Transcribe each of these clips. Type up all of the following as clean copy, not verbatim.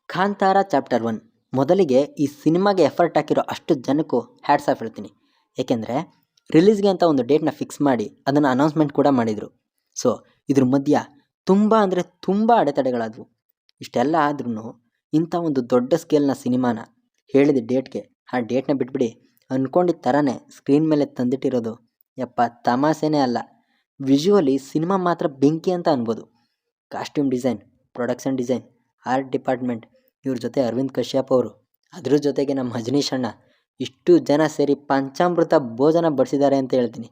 Kantara chapter 1 ಮೊದಲಿಗೆ ಈ ಸಿನಿಮಾಗೆ ಎಫರ್ಟ್ ಹಾಕಿರೋ ಅಷ್ಟು ಜನಕ್ಕೂ ಹ್ಯಾಟ್ಸ್ ಆಫ್ ಹೇಳ್ತೀನಿ. ಏಕೆಂದರೆ ರಿಲೀಸ್ಗೆ ಅಂತ ಒಂದು ಡೇಟ್ನ ಫಿಕ್ಸ್ ಮಾಡಿ ಅದನ್ನು ಅನೌನ್ಸ್ಮೆಂಟ್ ಕೂಡ ಮಾಡಿದರು. ಸೊ ಇದ್ರ ಮಧ್ಯ ತುಂಬ ಅಂದರೆ ತುಂಬ ಅಡೆತಡೆಗಳಾದವು. ಇಷ್ಟೆಲ್ಲ ಆದ್ರೂ ಇಂಥ ಒಂದು ದೊಡ್ಡ ಸ್ಕೇಲ್ನ ಸಿನಿಮಾನ ಹೇಳಿದ ಡೇಟ್ಗೆ ಆ ಡೇಟ್ನ ಬಿಟ್ಬಿಡಿ ಅಂದ್ಕೊಂಡಿದ್ದ ಥರನೇ ಸ್ಕ್ರೀನ್ ಮೇಲೆ ತಂದಿಟ್ಟಿರೋದು ಯಪ್ಪ ತಮಾಷೆನೇ ಅಲ್ಲ. ವಿಜುವಲಿ ಸಿನಿಮಾ ಮಾತ್ರ ಬೆಂಕಿ ಅಂತ ಅನ್ಬೋದು. Costume design, production design, art department, ಇವ್ರ ಜೊತೆ ಅರವಿಂದ್ ಕಶ್ಯಪ್ ಅವರು, ಅದ್ರ ಜೊತೆಗೆ ನಮ್ಮ ಅಜನೀಶ್ ಅಣ್ಣ, ಇಷ್ಟು ಜನ ಸೇರಿ ಪಂಚಾಮೃತ ಭೋಜನ ಬಡಿಸಿದ್ದಾರೆ ಅಂತ ಹೇಳ್ತೀನಿ.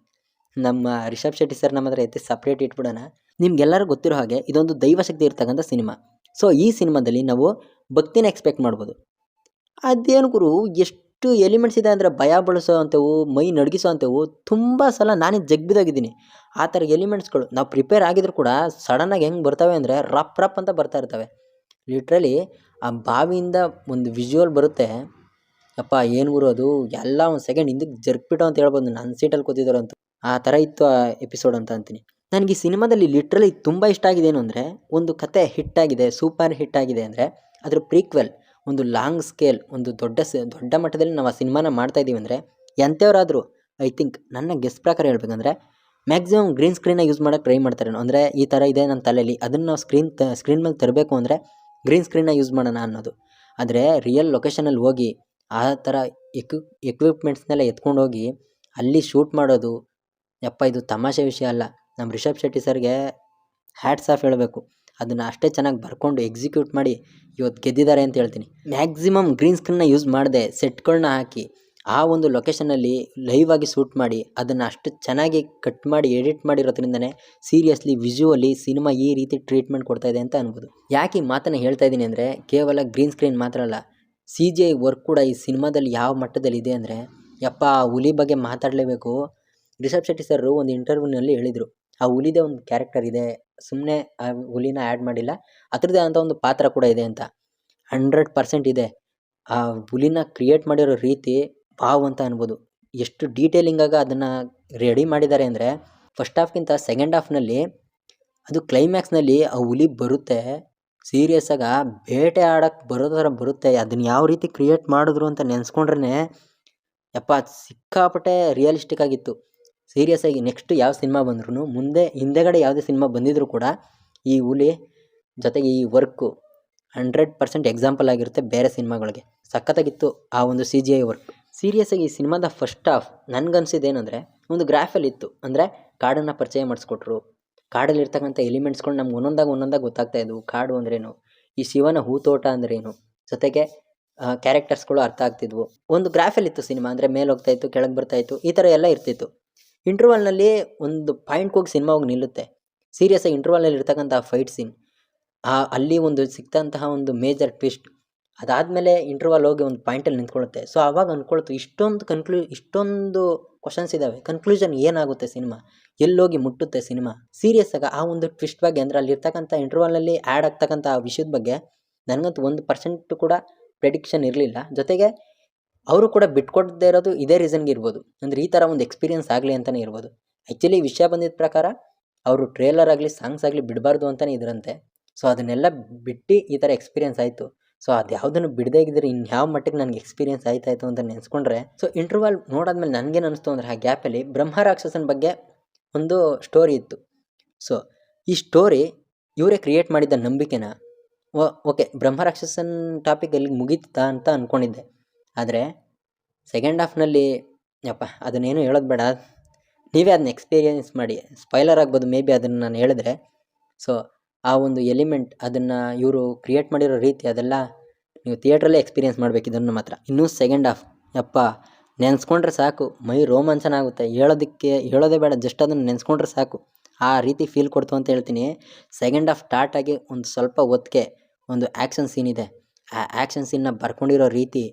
ನಮ್ಮ ರಿಷಬ್ ಶೆಟ್ಟಿ ಸರ್ ನಮ್ಮ ಹತ್ರ ಎತ್ತಿ ಸಪ್ರೇಟ್ ಇಟ್ಬಿಡೋಣ. ನಿಮ್ಗೆಲ್ಲರೂ ಗೊತ್ತಿರೋ ಹಾಗೆ ಇದೊಂದು ದೈವಶಕ್ತಿ ಇರ್ತಕ್ಕಂಥ ಸಿನಿಮಾ. ಸೊ ಈ ಸಿನಿಮಾದಲ್ಲಿ ನಾವು ಭಕ್ತಿನ ಎಕ್ಸ್ಪೆಕ್ಟ್ ಮಾಡ್ಬೋದು. ಅದೇನು ಗುರು, ಎಷ್ಟು ಎಲಿಮೆಂಟ್ಸ್ ಇದೆ ಅಂದರೆ ಭಯ ಬಳಸೋ ಅಂಥವು, ಮೈ ನಡಗಿಸೋ ಅಂಥವು. ತುಂಬ ಸಲ ನಾನೇ ಜಗ್ಬಿದಾಗಿದ್ದೀನಿ. ಆ ಥರ ಎಲಿಮೆಂಟ್ಸ್ಗಳು ನಾವು ಪ್ರಿಪೇರ್ ಆಗಿದ್ರು ಕೂಡ ಸಡನ್ನಾಗಿ ಹೆಂಗೆ ಬರ್ತವೆ ಅಂದರೆ ರಪ್ ರಪ್ ಅಂತ ಬರ್ತಾ ಇರ್ತವೆ. ಲಿಟ್ರಲಿ ಆ ಬಾವಿಯಿಂದ ಒಂದು ವಿಜುವಲ್ ಬರುತ್ತೆ, ಅಪ್ಪ ಏನು ಗುರು ಅದು, ಎಲ್ಲ ಒಂದು ಸೆಕೆಂಡ್ ಹಿಂದಕ್ಕೆ ಜರ್ಕ್ಬಿಟ್ಟು ಅಂತ ಹೇಳ್ಬೋದು. ನನ್ನ ಸೀಟಲ್ಲಿ ಕೂತಿದ್ರು ಅಂತ ಆ ಥರ ಇತ್ತು ಆ ಎಪಿಸೋಡ್ ಅಂತ ಅಂತೀನಿ. ನನಗೆ ಈ ಸಿನಿಮಾದಲ್ಲಿ ಲಿಟ್ರಲಿ ತುಂಬ ಇಷ್ಟ ಆಗಿದೆ ಏನು ಅಂದರೆ, ಒಂದು ಕತೆ ಹಿಟ್ಟಾಗಿದೆ, ಸೂಪರ್ ಹಿಟ್ ಆಗಿದೆ ಅಂದರೆ ಅದ್ರ ಪ್ರೀಕ್ವೆಲ್ ಒಂದು ಲಾಂಗ್ ಸ್ಕೇಲ್, ಒಂದು ದೊಡ್ಡ ಮಟ್ಟದಲ್ಲಿ ನಾವು ಆ ಸಿನಿಮಾನ ಮಾಡ್ತಾಯಿದ್ದೀವಿ ಅಂದರೆ ಎಂಥವರಾದರೂ ಐ ಥಿಂಕ್ ನನ್ನ ಗೆಸ್ ಪ್ರಕಾರ ಹೇಳ್ಬೇಕಂದ್ರೆ ಮ್ಯಾಕ್ಸಿಮಮ್ ಗ್ರೀನ್ ಸ್ಕ್ರೀನ್ನ ಯೂಸ್ ಮಾಡೋಕ್ಕೆ ಟ್ರೈ ಮಾಡ್ತಾರೆ. ಅಂದರೆ ಈ ಥರ ಇದೆ ನನ್ನ ತಲೆಯಲ್ಲಿ, ಅದನ್ನು ನಾವು ಸ್ಕ್ರೀನ್ ಮೇಲೆ ತರಬೇಕು ಅಂದರೆ ಗ್ರೀನ್ ಸ್ಕ್ರೀನ್ನ ಯೂಸ್ ಮಾಡೋಣ ಅನ್ನೋದು. ಆದರೆ ರಿಯಲ್ ಲೊಕೇಶನಲ್ಲಿ ಹೋಗಿ ಆ ಥರ ಎಕ್ವಿಪ್ಮೆಂಟ್ಸ್ನೆಲ್ಲ ಎತ್ಕೊಂಡು ಹೋಗಿ ಅಲ್ಲಿ ಶೂಟ್ ಮಾಡೋದು, ಯಪ್ಪ ಇದು ತಮಾಷೆ ವಿಷಯ ಅಲ್ಲ. ನಮ್ಮ ರಿಷಬ್ ಶೆಟ್ಟಿ ಸರ್ಗೆ ಹ್ಯಾಟ್ಸ್ ಆಫ್ ಹೇಳಬೇಕು. ಅದನ್ನು ಅಷ್ಟೇ ಚೆನ್ನಾಗಿ ಬರ್ಕೊಂಡು ಎಕ್ಸಿಕ್ಯೂಟ್ ಮಾಡಿ ಇವತ್ತು ಗೆದ್ದಿದ್ದಾರೆ ಅಂತ ಹೇಳ್ತೀನಿ. ಮ್ಯಾಕ್ಸಿಮಮ್ ಗ್ರೀನ್ ಸ್ಕ್ರೀನ್ನ ಯೂಸ್ ಮಾಡದೆ ಸೆಟ್ಗಳನ್ನ ಹಾಕಿ ಆ ಒಂದು ಲೊಕೇಶನಲ್ಲಿ ಲೈವ್ ಆಗಿ ಶೂಟ್ ಮಾಡಿ ಅದನ್ನು ಅಷ್ಟು ಚೆನ್ನಾಗಿ ಕಟ್ ಮಾಡಿ ಎಡಿಟ್ ಮಾಡಿರೋದ್ರಿಂದನೇ ಸೀರಿಯಸ್ಲಿ ವಿಜುವಲಿ ಸಿನಿಮಾ ಈ ರೀತಿ ಟ್ರೀಟ್ಮೆಂಟ್ ಕೊಡ್ತಾ ಇದೆ ಅಂತ ಅನ್ಬೋದು. ಯಾಕೆ ಈ ಮಾತನ್ನು ಹೇಳ್ತಾ ಇದ್ದೀನಿ ಅಂದರೆ ಕೇವಲ ಗ್ರೀನ್ ಸ್ಕ್ರೀನ್ ಮಾತ್ರ ಅಲ್ಲ, CGI ವರ್ಕ್ ಕೂಡ ಈ ಸಿನಿಮಾದಲ್ಲಿ ಯಾವ ಮಟ್ಟದಲ್ಲಿ ಇದೆ ಅಂದರೆ ಯಪ್ಪ ಆ ಹುಲಿ ಬಗ್ಗೆ ಮಾತಾಡಲೇಬೇಕು. ರಿಷಬ್ ಶೆಟ್ಟಿ ಸರ್ ಒಂದು ಇಂಟರ್ವ್ಯೂನಲ್ಲಿ ಹೇಳಿದರು, ಆ ಹುಲಿದೇ ಒಂದು ಕ್ಯಾರೆಕ್ಟರ್ ಇದೆ, ಸುಮ್ಮನೆ ಆ ಹುಲಿನ ಆ್ಯಡ್ ಮಾಡಿಲ್ಲ, ಅದರದ್ದೇ ಅಂತ ಒಂದು ಪಾತ್ರ ಕೂಡ ಇದೆ ಅಂತ. 100% ಇದೆ. ಆ ಹುಲಿನ ಕ್ರಿಯೇಟ್ ಮಾಡಿರೋ ರೀತಿ ವಾವ್ ಅಂತ ಅನ್ಬೋದು. ಎಷ್ಟು ಡೀಟೇಲಿಂಗಾಗಿ ಅದನ್ನು ರೆಡಿ ಮಾಡಿದ್ದಾರೆ ಅಂದರೆ ಫಸ್ಟ್ ಹಾಫ್ಗಿಂತ ಸೆಕೆಂಡ್ ಹಾಫ್ನಲ್ಲಿ ಅದು ಕ್ಲೈಮ್ಯಾಕ್ಸ್ನಲ್ಲಿ ಆ ಹುಲಿ ಬರುತ್ತೆ, ಸೀರಿಯಸ್ಸಾಗಿ ಬೇಟೆ ಆಡೋಕ್ಕೆ ಬರೋ ಥರ ಬರುತ್ತೆ. ಅದನ್ನು ಯಾವ ರೀತಿ ಕ್ರಿಯೇಟ್ ಮಾಡಿದ್ರು ಅಂತ ನೆನೆಸ್ಕೊಂಡ್ರೆ ಯಪ್ಪ ಸಿಕ್ಕಾಪಟ್ಟೆ ರಿಯಲಿಸ್ಟಿಕ್ ಆಗಿತ್ತು. ಸೀರಿಯಸ್ಸಾಗಿ ನೆಕ್ಸ್ಟ್ ಯಾವ ಸಿನಿಮಾ ಬಂದ್ರೂ ಹಿಂದೆಗಡೆ ಯಾವುದೇ ಸಿನಿಮಾ ಬಂದಿದ್ರೂ ಕೂಡ ಈ ಹುಲಿ ಜೊತೆಗೆ ಈ ವರ್ಕು 100% ಎಕ್ಸಾಂಪಲ್ ಆಗಿರುತ್ತೆ ಬೇರೆ ಸಿನಿಮಾಗಳಿಗೆ. ಸಖತ್ತಾಗಿತ್ತು ಆ ಒಂದು CGI ವರ್ಕ್. ಸೀರಿಯಸ್ಸಾಗಿ ಈ ಸಿನಿಮಾದ ಫಸ್ಟ್ ಹಾಫ್ ನನಗನ್ಸಿದ್ದೇನೆಂದರೆ ಒಂದು ಗ್ರಾಫಲ್ಲಿ ಇತ್ತು. ಅಂದರೆ ಕಾಡನ್ನು ಪರಿಚಯ ಮಾಡಿಸ್ಕೊಟ್ರು, ಕಾಡಲ್ಲಿರ್ತಕ್ಕಂಥ ಎಲಿಮೆಂಟ್ಸ್ಗಳು ನಮ್ಗೆ ಒಂದೊಂದಾಗಿ ಗೊತ್ತಾಗ್ತಾ ಇದ್ವು. ಕಾಡು ಅಂದ್ರೇನು, ಈ ಶಿವನ ಹೂತೋಟ ಅಂದ್ರೇನು, ಜೊತೆಗೆ ಕ್ಯಾರೆಕ್ಟರ್ಸ್ಗಳು ಅರ್ಥ ಆಗ್ತಿದ್ವು. ಒಂದು ಗ್ರಾಫಲ್ಲಿತ್ತು ಸಿನಿಮಾ. ಅಂದರೆ ಮೇಲೆ ಹೋಗ್ತಾಯಿತ್ತು, ಕೆಳಗೆ ಬರ್ತಾಯಿತ್ತು, ಈ ಥರ ಎಲ್ಲ ಇರ್ತಿತ್ತು. ಇಂಟರ್ವಲ್ನಲ್ಲಿ ಒಂದು ಪಾಯಿಂಟ್ಗೆ ಹೋಗಿ ಸಿನಿಮಾ ಹೋಗಿ ನಿಲ್ಲುತ್ತೆ. ಸೀರಿಯಸ್ಸಾಗಿ ಇಂಟರ್ವಲ್ನಲ್ಲಿ ಇರ್ತಕ್ಕಂಥ ಫೈಟ್ ಸೀನ್, ಅಲ್ಲಿ ಒಂದು ಸಿಕ್ತಂತಹ ಒಂದು ಮೇಜರ್ ಟ್ವಿಸ್ಟ್, ಅದಾದಮೇಲೆ ಇಂಟರ್ವಲ್ ಹೋಗಿ ಒಂದು ಪಾಯಿಂಟಲ್ಲಿ ನಿಂತ್ಕೊಳ್ಳುತ್ತೆ. ಸೊ ಆವಾಗ ಅಂದ್ಕೊಳ್ತು ಇಷ್ಟೊಂದು ಕ್ವಶನ್ಸ್ ಇದ್ದಾವೆ, ಕನ್ಕ್ಲೂಷನ್ ಏನಾಗುತ್ತೆ ಸಿನಿಮಾ, ಎಲ್ಲೋಗಿ ಮುಟ್ಟುತ್ತೆ ಸಿನಿಮಾ. ಸೀರಿಯಸ್ಸಾಗಿ ಆ ಒಂದು ಟ್ವಿಸ್ಟ್ ಬಗ್ಗೆ, ಅಂದರೆ ಅಲ್ಲಿರ್ತಕ್ಕಂಥ ಇಂಟರ್ವಲ್ನಲ್ಲಿ ಆ್ಯಡ್ ಆಗ್ತಕ್ಕಂಥ ಆ ವಿಷಯದ ಬಗ್ಗೆ ನನಗಂತೂ 1% ಕೂಡ ಪ್ರೆಡಿಕ್ಷನ್ ಇರಲಿಲ್ಲ. ಜೊತೆಗೆ ಅವರು ಕೂಡ ಬಿಟ್ಕೊಡದೇ ಇರೋದು ಇದೇ ರೀಸನ್ಗೆ ಇರ್ಬೋದು. ಅಂದರೆ ಈ ಥರ ಒಂದು ಎಕ್ಸ್ಪೀರಿಯನ್ಸ್ ಆಗಲಿ ಅಂತಲೇ ಇರ್ಬೋದು. ಆ್ಯಕ್ಚುಲಿ ವಿಷಯ ಬಂದಿದ್ದ ಪ್ರಕಾರ ಅವರು ಟ್ರೇಲರ್ ಆಗಲಿ ಸಾಂಗ್ಸ್ ಆಗಲಿ ಬಿಡಬಾರ್ದು ಅಂತಲೇ ಇದರಂತೆ. ಸೊ ಅದನ್ನೆಲ್ಲ ಬಿಟ್ಟು ಈ ಥರ ಎಕ್ಸ್ಪೀರಿಯನ್ಸ್ ಆಯಿತು. ಸೊ ಅದು ಯಾವುದನ್ನು ಬಿಡದೇ ಇದ್ದರೆ ಇನ್ಯಾವ ಮಟ್ಟಿಗೆ ನನಗೆ ಎಕ್ಸ್ಪೀರಿಯನ್ಸ್ ಆಯ್ತಾಯಿತು ಅಂತ ನೆನೆಸ್ಕೊಂಡ್ರೆ. ಸೊ ಇಂಟರ್ವಲ್ ನೋಡಾದ್ಮೇಲೆ ನನಗೇನು ಅನ್ನಿಸ್ತು ಅಂದರೆ ಆ ಗ್ಯಾಪಲ್ಲಿ ಬ್ರಹ್ಮ ರಾಕ್ಷಸನ ಬಗ್ಗೆ ಒಂದು ಸ್ಟೋರಿ ಇತ್ತು. ಸೊ ಈ ಸ್ಟೋರಿ ಇವರೇ ಕ್ರಿಯೇಟ್ ಮಾಡಿದ್ದ ನಂಬಿಕೆನ ಓಕೆ ಬ್ರಹ್ಮ ರಾಕ್ಷಸನ್ ಟಾಪಿಕ್ ಎಲ್ಲಿಗೆ ಮುಗೀತಾ ಅಂತ ಅಂದ್ಕೊಂಡಿದ್ದೆ. ಆದರೆ ಸೆಕೆಂಡ್ ಹಾಫ್ನಲ್ಲಿ ಯಪ್ಪ ಅದನ್ನೇನು ಹೇಳೋದು ಬೇಡ, ನೀವೇ ಅದನ್ನ ಎಕ್ಸ್ಪೀರಿಯನ್ಸ್ ಮಾಡಿ. ಸ್ಪಾಯ್ಲರ್ ಆಗ್ಬೋದು ಮೇ ಬಿ ಅದನ್ನು ನಾನು ಹೇಳಿದ್ರೆ. ಸೊ ಆ ಒಂದು ಎಲಿಮೆಂಟ್, ಅದನ್ನು ಇವರು ಕ್ರಿಯೇಟ್ ಮಾಡಿರೋ ರೀತಿ, ಅದೆಲ್ಲ ನೀವು ಥಿಯೇಟ್ರಲ್ಲೇ ಎಕ್ಸ್ಪೀರಿಯನ್ಸ್ ಮಾಡಬೇಕು ಇದನ್ನು ಮಾತ್ರ. ಇನ್ನೂ ಸೆಕೆಂಡ್ ಹಾಫ್ ಯಪ್ಪ ನೆನೆಸ್ಕೊಂಡ್ರೆ ಸಾಕು ಮೈ ರೋಮಾಂಚನ ಆಗುತ್ತೆ. ಹೇಳೋದೇ ಬೇಡ, ಜಸ್ಟ್ ಅದನ್ನು ನೆನೆಸ್ಕೊಂಡ್ರೆ ಸಾಕು ಆ ರೀತಿ ಫೀಲ್ ಕೊಡ್ತು ಅಂತ ಹೇಳ್ತೀನಿ. ಸೆಕೆಂಡ್ ಹಾಫ್ ಸ್ಟಾರ್ಟ್ ಆಗಿ ಒಂದು ಸ್ವಲ್ಪ ಹೊತ್ತಿಗೆ ಒಂದು ಆ್ಯಕ್ಷನ್ ಸೀನ್ ಇದೆ. ಆ ಆ್ಯಕ್ಷನ್ ಸೀನ್ನ ಬರ್ಕೊಂಡಿರೋ ರೀತಿ,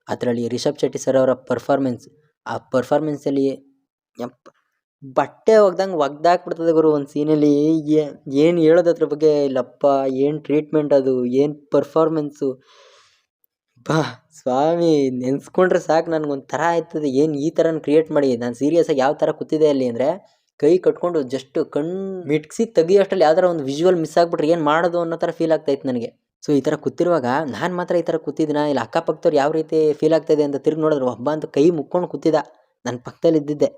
ಅದರಲ್ಲಿ ರಿಷಬ್ ಶೆಟ್ಟಿ ಸರ್ ಅವರ ಪರ್ಫಾರ್ಮೆನ್ಸ್, ಆ ಪರ್ಫಾರ್ಮೆನ್ಸಲ್ಲಿ ಯಪ್ಪ ಬಟ್ಟೆ ಒಗ್ದಾಕ್ಬಿಡ್ತದೆ ಗುರು ಒಂದು ಸೀನಲ್ಲಿ. ಏನು ಹೇಳೋದು ಅದ್ರ ಬಗ್ಗೆ ಇಲ್ಲಪ್ಪ, ಏನು ಟ್ರೀಟ್ಮೆಂಟ್ ಅದು, ಏನು ಪರ್ಫಾರ್ಮೆನ್ಸು, ಬಾ ಸ್ವಾಮಿ ನೆನೆಸ್ಕೊಂಡ್ರೆ ಸಾಕು ನನಗೊಂಥರ ಆಯ್ತದೆ. ಏನು ಈ ಥರ ಕ್ರಿಯೇಟ್ ಮಾಡಿ, ನಾನು ಸೀರಿಯಸ್ಸಾಗಿ ಯಾವ ಥರ ಕೂತಿದೆ ಅಲ್ಲಿ ಅಂದರೆ ಕೈ ಕಟ್ಕೊಂಡು ಜಸ್ಟ್ ಕಣ್ಣು ಮಿಟ್ಸಿ ತೆಗಿಯೋಷ್ಟರಲ್ಲಿ ಯಾವ ಥರ ಒಂದು ವಿಜುವಲ್ ಮಿಸ್ ಆಗಿಬಿಟ್ರೆ ಏನು ಮಾಡೋದು ಅನ್ನೋ ಥರ ಫೀಲ್ ಆಗ್ತಾಯಿತ್ತು ನನಗೆ. ಸೊ ಈ ಥರ ಕೂತಿರುವಾಗ ನಾನು ಮಾತ್ರ ಈ ಥರ ಕೂತಿದ್ದೀನ, ಇಲ್ಲ ಅಕ್ಕಪಕ್ಕದವ್ರು ಯಾವ ರೀತಿ ಫೀಲ್ ಆಗ್ತಾಯಿದೆ ಅಂತ ತಿರುಗಿ ನೋಡಿದ್ರು ಒಬ್ಬ ಅಂತೂ ಕೈ ಮುಕ್ಕೊಂಡು ಕೂತಿದ್ದ ನನ್ನ ಪಕ್ಕದಲ್ಲಿ ಇದ್ದಿದ್ದೆ.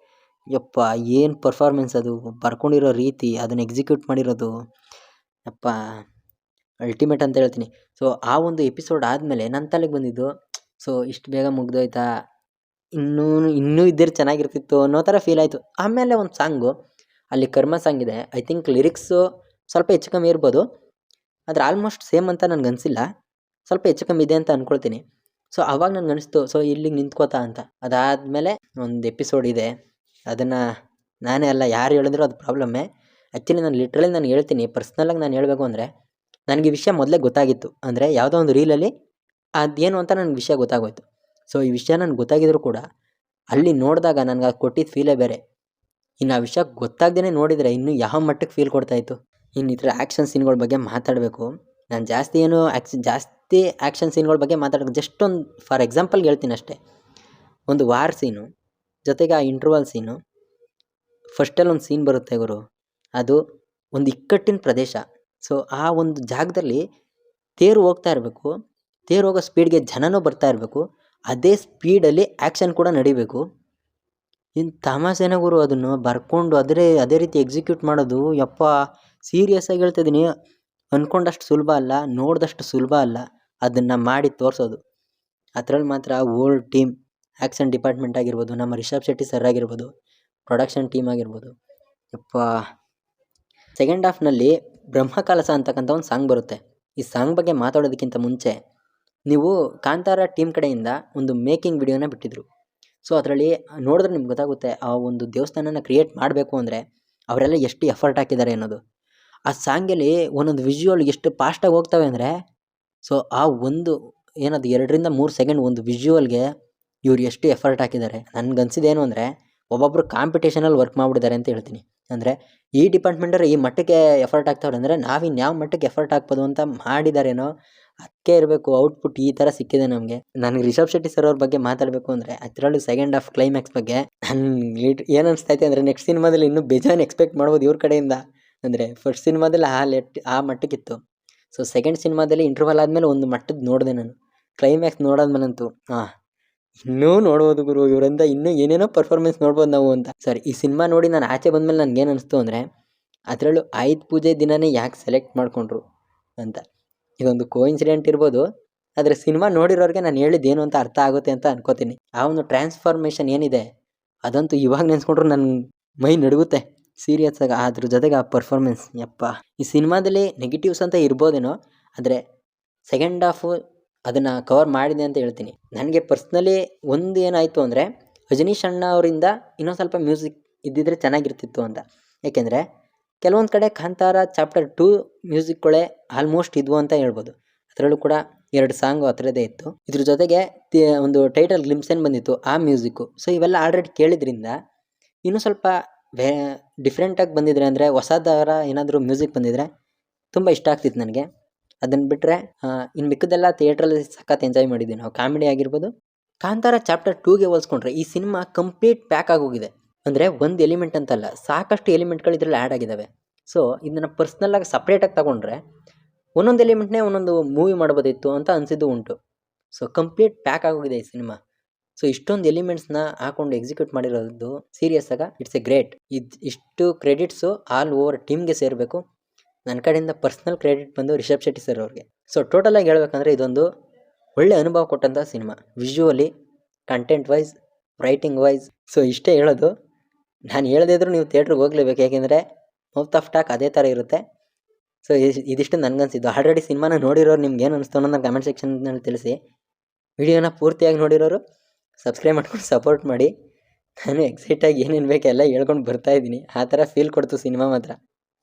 ಯಪ್ಪ ಏನು ಪರ್ಫಾರ್ಮೆನ್ಸ್ ಅದು, ಬರ್ಕೊಂಡಿರೋ ರೀತಿ, ಅದನ್ನು ಎಕ್ಸಿಕ್ಯೂಟ್ ಮಾಡಿರೋದು, ಯಪ್ಪ ಅಲ್ಟಿಮೇಟ್ ಅಂತ ಹೇಳ್ತೀನಿ. ಸೊ ಆ ಒಂದು ಎಪಿಸೋಡ್ ಆದಮೇಲೆ ನನ್ನ ತಲೆಗೆ ಬಂದಿದ್ದು, ಸೊ ಇಷ್ಟು ಬೇಗ ಮುಗ್ದೋಯ್ತಾ, ಇನ್ನೂ ಇದ್ದರೆ ಚೆನ್ನಾಗಿರ್ತಿತ್ತು ಅನ್ನೋ ಥರ ಫೀಲ್ ಆಯಿತು. ಆಮೇಲೆ ಒಂದು ಸಾಂಗು ಅಲ್ಲಿ ಕರ್ಮ ಸಾಂಗ್ ಇದೆ, ಐ ಥಿಂಕ್ ಲಿರಿಕ್ಸು ಸ್ವಲ್ಪ ಹೆಚ್ಚು ಕಮ್ಮಿ ಇರ್ಬೋದು, ಆದರೆ ಆಲ್ಮೋಸ್ಟ್ ಸೇಮ್ ಅಂತ ನನಗನ್ಸಿಲ್ಲ, ಸ್ವಲ್ಪ ಹೆಚ್ಚು ಕಮ್ಮಿ ಇದೆ ಅಂತ ಅಂದ್ಕೊಳ್ತೀನಿ. ಸೊ ಆವಾಗ ನನಗನ್ನಿಸ್ತು, ಸೊ ಇಲ್ಲಿಗೆ ನಿಂತ್ಕೋತಾ ಅಂತ. ಅದಾದಮೇಲೆ ಒಂದು ಎಪಿಸೋಡ್ ಇದೆ, ಅದನ್ನು ನಾನೇ ಅಲ್ಲ ಯಾರು ಹೇಳಿದ್ರು ಅದು ಪ್ರಾಬ್ಲಮ್ಮೇ. ಆ್ಯಕ್ಚುಲಿ ನಾನು ಹೇಳ್ತೀನಿ, ಪರ್ಸ್ನಲಾಗಿ ನಾನು ಹೇಳಬೇಕು ಅಂದರೆ ನನಗೆ ಈ ವಿಷಯ ಮೊದಲೇ ಗೊತ್ತಾಗಿತ್ತು. ಅಂದರೆ ಯಾವುದೋ ಒಂದು ರೀಲಲ್ಲಿ ಅದೇನು ಅಂತ ನನಗೆ ವಿಷಯ ಗೊತ್ತಾಗೋಯ್ತು. ಸೊ ಈ ವಿಷಯ ನನಗೆ ಗೊತ್ತಾಗಿದ್ರು ಕೂಡ ಅಲ್ಲಿ ನೋಡಿದಾಗ ನನಗೆ ಅದು ಕೊಟ್ಟಿದ್ದ ಫೀಲೇ ಬೇರೆ. ಇನ್ನು ಆ ವಿಷಯ ಗೊತ್ತಾಗ್ದೇ ನೋಡಿದರೆ ಇನ್ನೂ ಯಾವ ಮಟ್ಟಕ್ಕೆ ಫೀಲ್ ಕೊಡ್ತಾಯಿತ್ತು. ಇನ್ನು ಈ ಥರ ಆ್ಯಕ್ಷನ್ ಸೀನ್ಗಳ ಬಗ್ಗೆ ಮಾತಾಡಬೇಕು, ನಾನು ಜಾಸ್ತಿ ಆ್ಯಕ್ಷನ್ ಸೀನ್ಗಳ ಬಗ್ಗೆ ಮಾತಾಡೋದು, ಜಸ್ಟ್ ಒಂದು ಫಾರ್ ಎಕ್ಸಾಂಪಲ್ಗೆ ಹೇಳ್ತೀನಿ ಅಷ್ಟೇ. ಒಂದು ವಾರ್ ಸೀನು ಜೊತೆಗೆ ಆ ಇಂಟರ್ವಲ್ ಸೀನು, ಫಸ್ಟಲ್ಲಿ ಒಂದು ಸೀನ್ ಬರುತ್ತೆ ಗುರು, ಅದು ಒಂದು ಇಕ್ಕಟ್ಟಿನ ಪ್ರದೇಶ. ಸೊ ಆ ಒಂದು ಜಾಗದಲ್ಲಿ ತೇರು ಹೋಗ್ತಾ ಇರಬೇಕು, ತೇರು ಹೋಗೋ ಸ್ಪೀಡ್ಗೆ ಜನನೂ ಬರ್ತಾ ಇರಬೇಕು, ಅದೇ ಸ್ಪೀಡಲ್ಲಿ ಆ್ಯಕ್ಷನ್ ಕೂಡ ನಡಿಬೇಕು. ಇನ್ನು ತಮಾಷೆನ ಗುರು, ಅದನ್ನು ಬರ್ಕೊಂಡು ಅದೇ ರೀತಿ ಎಕ್ಸಿಕ್ಯೂಟ್ ಮಾಡೋದು, ಯಪ್ಪ ಸೀರಿಯಸ್ಸಾಗಿ ಹೇಳ್ತಿದ್ದೀನಿ, ಅಂದ್ಕೊಂಡಷ್ಟು ಸುಲಭ ಅಲ್ಲ, ನೋಡಿದಷ್ಟು ಸುಲಭ ಅಲ್ಲ ಅದನ್ನು ಮಾಡಿ ತೋರಿಸೋದು. ಅದರಲ್ಲಿ ಮಾತ್ರ ಓಲ್ಡ್ ಟೀಮ್, ಆ್ಯಕ್ಷನ್ ಡಿಪಾರ್ಟ್ಮೆಂಟ್ ಆಗಿರ್ಬೋದು, ನಮ್ಮ ರಿಷಬ್ ಶೆಟ್ಟಿ ಸರ್ ಆಗಿರ್ಬೋದು, ಪ್ರೊಡಕ್ಷನ್ ಟೀಮ್ ಆಗಿರ್ಬೋದು, ಯಪ್ಪ. ಸೆಕೆಂಡ್ ಹಾಫ್ನಲ್ಲಿ ಬ್ರಹ್ಮಕಲಸ ಅಂತಕ್ಕಂಥ ಒಂದು ಸಾಂಗ್ ಬರುತ್ತೆ. ಈ ಸಾಂಗ್ ಬಗ್ಗೆ ಮಾತಾಡೋದಕ್ಕಿಂತ ಮುಂಚೆ ನೀವು ಕಾಂತಾರ ಟೀಮ್ ಕಡೆಯಿಂದ ಒಂದು ಮೇಕಿಂಗ್ ವಿಡಿಯೋನ ಬಿಟ್ಟಿದ್ರು. ಸೊ ಅದರಲ್ಲಿ ನೋಡಿದ್ರೆ ನಿಮ್ಗೆ ಗೊತ್ತಾಗುತ್ತೆ, ಆ ಒಂದು ದೇವಸ್ಥಾನನ ಕ್ರಿಯೇಟ್ ಮಾಡಬೇಕು ಅಂದರೆ ಅವರೆಲ್ಲ ಎಷ್ಟು ಎಫರ್ಟ್ ಹಾಕಿದ್ದಾರೆ ಅನ್ನೋದು. ಆ ಸಾಂಗಲ್ಲಿ ಒಂದೊಂದು ವಿಜುವಲ್ ಎಷ್ಟು ಫಾಸ್ಟಾಗಿ ಹೋಗ್ತವೆ ಅಂದರೆ, ಸೊ ಆ ಒಂದು ಏನದು 2-3 ಸೆಕೆಂಡ್ ಒಂದು ವಿಜುವಲ್ಗೆ ಇವ್ರು ಎಷ್ಟು ಎಫರ್ಟ್ ಹಾಕಿದ್ದಾರೆ. ನನಗನ್ಸಿದ್ದೇನು ಅಂದರೆ ಒಬ್ಬೊಬ್ಬರು ಕಾಂಪಿಟೇಷನಲ್ಲಿ ವರ್ಕ್ ಮಾಡಿಬಿಟ್ಟಿದ್ದಾರೆ ಅಂತ ಹೇಳ್ತೀನಿ. ಅಂದರೆ ಈ ಡಿಪಾರ್ಟ್ಮೆಂಟವ್ರು ಈ ಮಟ್ಟಕ್ಕೆ ಎಫರ್ಟ್ ಹಾಕ್ತವ್ರೆ ಅಂದರೆ ನಾವಿನ್ಯಾವ ಮಟ್ಟಕ್ಕೆ ಎಫರ್ಟ್ ಹಾಕ್ಬೋದು ಅಂತ ಮಾಡಿದಾರೇನೋ, ಅದಕ್ಕೆ ಇರಬೇಕು ಔಟ್ಪುಟ್ ಈ ಥರ ಸಿಕ್ಕಿದೆ ನಮಗೆ. ನನಗೆ ರಿಷಬ್ ಶೆಟ್ಟಿ ಸರ್ ಅವ್ರ ಬಗ್ಗೆ ಮಾತಾಡಬೇಕು ಅಂದರೆ, ಅದರಲ್ಲೂ ಸೆಕೆಂಡ್ ಹಾಫ್ ಕ್ಲೈಮ್ಯಾಕ್ಸ್ ಬಗ್ಗೆ ಏನು ಅನಿಸ್ತೈತೆ ಅಂದರೆ, ನೆಕ್ಸ್ಟ್ ಸಿನಿಮಾದಲ್ಲಿ ಇನ್ನೂ ಬೇಜಾನ್ ಎಕ್ಸ್ಪೆಕ್ಟ್ ಮಾಡ್ಬೋದು ಇವ್ರ ಕಡೆಯಿಂದ. ಅಂದರೆ ಫಸ್ಟ್ ಸಿನಿಮಾದಲ್ಲಿ ಆ ಮಟ್ಟಕ್ಕಿತ್ತು. ಸೊ ಸೆಕೆಂಡ್ ಸಿನಿಮಾದಲ್ಲಿ ಇಂಟರ್ವಲ್ ಆದಮೇಲೆ ಒಂದು ಮಟ್ಟದ್ದು ನೋಡಿದೆ ನಾನು. ಕ್ಲೈಮ್ಯಾಕ್ಸ್ ನೋಡಾದ್ಮೇಲಂತೂ ಇನ್ನೂ ನೋಡ್ಬೋದು ಗುರು, ಇವರಿಂದ ಇನ್ನೂ ಏನೇನೋ ಪರ್ಫಾರ್ಮೆನ್ಸ್ ನೋಡ್ಬೋದು ನಾವು ಅಂತ. ಸರಿ, ಈ ಸಿನಿಮಾ ನೋಡಿ ನಾನು ಆಚೆ ಬಂದಮೇಲೆ ನನಗೇನು ಅನಿಸ್ತು ಅಂದರೆ, ಅದರಲ್ಲೂ ಆಯುಧ ಪೂಜೆ ದಿನನೇ ಯಾಕೆ ಸೆಲೆಕ್ಟ್ ಮಾಡಿಕೊಂಡ್ರು ಅಂತ. ಇದೊಂದು ಕೋಇನ್ಸಿಡೆಂಟ್ ಇರ್ಬೋದು, ಆದರೆ ಸಿನಿಮಾ ನೋಡಿರೋರಿಗೆ ನಾನು ಹೇಳಿದ್ದೇನು ಅಂತ ಅರ್ಥ ಆಗುತ್ತೆ ಅಂತ ಅನ್ಕೋತೀನಿ. ಆ ಒಂದು ಟ್ರಾನ್ಸ್ಫಾರ್ಮೇಷನ್ ಏನಿದೆ ಅದಂತೂ ಇವಾಗ ನೆನೆಸ್ಕೊಂಡ್ರು ನನ್ನ ಮೈ ನಡುಗುತ್ತೆ ಸೀರಿಯಸ್ಸಾಗಿ. ಅದ್ರ ಜೊತೆಗೆ ಆ ಪರ್ಫಾರ್ಮೆನ್ಸ್, ಯಪ್ಪ. ಈ ಸಿನಿಮಾದಲ್ಲಿ ನೆಗೆಟಿವ್ಸ್ ಅಂತ ಇರ್ಬೋದೇನೋ, ಆದರೆ ಸೆಕೆಂಡ್ ಹಾಫು ಅದನ್ನು ಕವರ್ ಮಾಡಿದೆ ಅಂತ ಹೇಳ್ತೀನಿ. ನನಗೆ ಪರ್ಸ್ನಲಿ ಒಂದು ಏನಾಯಿತು ಅಂದರೆ, ರಜನೀಶ್ ಅಣ್ಣ ಅವರಿಂದ ಇನ್ನೊಂದು ಸ್ವಲ್ಪ ಮ್ಯೂಸಿಕ್ ಇದ್ದಿದ್ರೆ ಚೆನ್ನಾಗಿರ್ತಿತ್ತು ಅಂತ. ಏಕೆಂದರೆ ಕೆಲವೊಂದು ಕಡೆ ಕಾಂತಾರ ಚಾಪ್ಟರ್ 2 ಮ್ಯೂಸಿಕ್ಗಳೇ ಆಲ್ಮೋಸ್ಟ್ ಇದ್ವು ಅಂತ ಹೇಳ್ಬೋದು. ಅದರಲ್ಲೂ ಕೂಡ 2 ಸಾಂಗು ಆ ಥರದ್ದೇ ಇತ್ತು. ಇದ್ರ ಜೊತೆಗೆ ಒಂದು ಟೈಟಲ್ ಗ್ಲಿಮ್ಸ್ ಏನು ಬಂದಿತ್ತು ಆ ಮ್ಯೂಸಿಕ್ಕು. ಸೊ ಇವೆಲ್ಲ ಆಲ್ರೆಡಿ ಕೇಳಿದ್ರಿಂದ ಇನ್ನೂ ಸ್ವಲ್ಪ ಡಿಫ್ರೆಂಟಾಗಿ ಬಂದಿದ್ರೆ, ಅಂದರೆ ಹೊಸದರ ಏನಾದರೂ ಮ್ಯೂಸಿಕ್ ಬಂದಿದ್ರೆ ತುಂಬ ಇಷ್ಟ ಆಗ್ತಿತ್ತು ನನಗೆ. ಅದನ್ನು ಬಿಟ್ಟರೆ ಇನ್ನು ಮಿಕ್ಕದೆಲ್ಲ ಥಿಯೇಟ್ರಲ್ಲಿ ಸಖತ್ ಎಂಜಾಯ್ ಮಾಡಿದ್ದೀವಿ ನಾವು. ಕಾಮಿಡಿ ಆಗಿರ್ಬೋದು. ಕಾಂತಾರ ಚಾಪ್ಟರ್ 2ಗೆ ಹೋಲಿಸ್ಕೊಂಡ್ರೆ ಈ ಸಿನಿಮಾ ಕಂಪ್ಲೀಟ್ ಪ್ಯಾಕ್ ಆಗೋಗಿದೆ. ಅಂದರೆ ಒಂದು ಎಲಿಮೆಂಟ್ ಅಂತಲ್ಲ, ಸಾಕಷ್ಟು ಎಲಿಮೆಂಟ್ಗಳು ಇದರಲ್ಲಿ ಆ್ಯಡ್ ಆಗಿದ್ದಾವೆ. ಸೊ ಇದನ್ನು ಪರ್ಸ್ನಲ್ಲಾಗಿ ಸಪ್ರೇಟಾಗಿ ತಗೊಂಡ್ರೆ ಒಂದೊಂದು ಎಲಿಮೆಂಟ್ನೇ ಒಂದೊಂದು ಮೂವಿ ಮಾಡ್ಬೋದಿತ್ತು ಅಂತ ಅನಿಸಿದ್ದು ಉಂಟು. ಸೊ ಕಂಪ್ಲೀಟ್ ಪ್ಯಾಕ್ ಆಗೋಗಿದೆ ಈ ಸಿನಿಮಾ. ಸೊ ಇಷ್ಟೊಂದು ಎಲಿಮೆಂಟ್ಸ್ನ ಹಾಕೊಂಡು ಎಕ್ಸಿಕ್ಯೂಟ್ ಮಾಡಿರೋದು ಸೀರಿಯಸ್ಸಾಗಿ ಇಟ್ಸ್ ಎ ಗ್ರೇಟ್. ಇಷ್ಟು ಕ್ರೆಡಿಟ್ಸು ಆಲ್ ಓವರ್ ಟೀಮ್ಗೆ ಸೇರಬೇಕು. ನನ್ನ ಕಡೆಯಿಂದ ಪರ್ಸ್ನಲ್ ಕ್ರೆಡಿಟ್ ಬಂದು ರಿಷಬ್ ಶೆಟ್ಟಿ ಸರ್ ಅವ್ರಿಗೆ. ಸೊ ಟೋಟಲಾಗಿ ಹೇಳ್ಬೇಕಂದ್ರೆ ಇದೊಂದು ಒಳ್ಳೆ ಅನುಭವ ಕೊಟ್ಟಂಥ cinema, visually, content wise, writing wise. So ಇಷ್ಟೇ ಹೇಳೋದು. ನಾನು ಹೇಳದಿದ್ರು ನೀವು ಥಿಯೇಟ್ರಿಗೆ ಹೋಗಲೇಬೇಕು, ಯಾಕೆಂದರೆ ಮೌತ್ ಆಫ್ ಟಾಕ್ ಅದೇ ಥರ ಇರುತ್ತೆ. ಸೊ ಇದಿಷ್ಟು ನನಗನ್ಸಿದ್ದು. ಆಲ್ರೆಡಿ ಸಿನಿಮಾನ ನೋಡಿರೋರು ನಿಮ್ಗೆ ಏನು ಅನಿಸ್ತು ಅನ್ನೋದನ್ನ ಕಮೆಂಟ್ ಸೆಕ್ಷನ್ನಲ್ಲಿ ತಿಳಿಸಿ. ವಿಡಿಯೋನ ಪೂರ್ತಿಯಾಗಿ ನೋಡಿರೋರು ಸಬ್ಸ್ಕ್ರೈಬ್ ಮಾಡ್ಕೊಂಡು ಸಪೋರ್ಟ್ ಮಾಡಿ. ನಾನು ಎಕ್ಸೈಟಾಗಿ ಏನೇನು ಬೇಕೆಲ್ಲ ಹೇಳ್ಕೊಂಡು ಬರ್ತಾಯಿದ್ದೀನಿ. ಆ ಥರ ಫೀಲ್ ಕೊಡ್ತು ಸಿನಿಮಾ ಮಾತ್ರ.